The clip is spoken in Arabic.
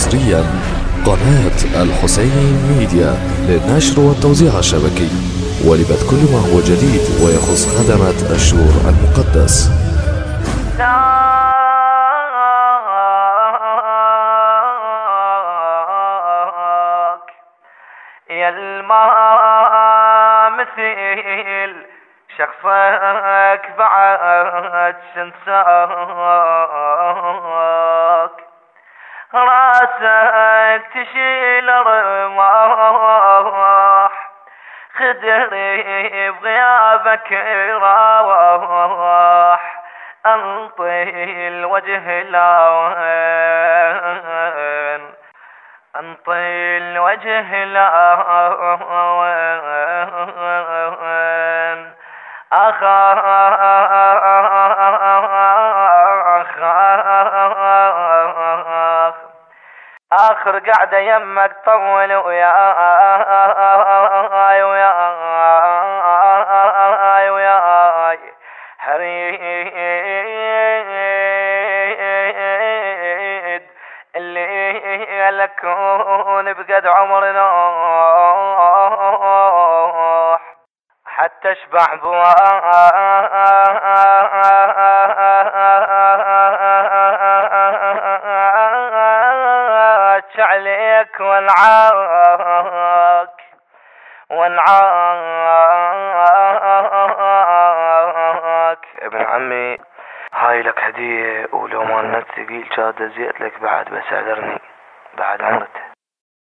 حصريا قناة الحسين ميديا للنشر والتوزيع الشبكي ولبث كل ما هو جديد ويخص خدمة الشور المقدس. يا مثيل شخصك بعد شنساك، راسك تشيل رماح، خدري بغيابك راح، انطي الوجه لاوين، انطي الوجه لاوين، آخر قعدة يمك طول وياي وياي هريد اللي لكون بقد عمرنا حتى اشبع عليك ونعاك ابن عمي، هاي لك هدية، ولو ما النت ثقيل كاد ازيت لك بعد، بس اعذرني بعد عمرك.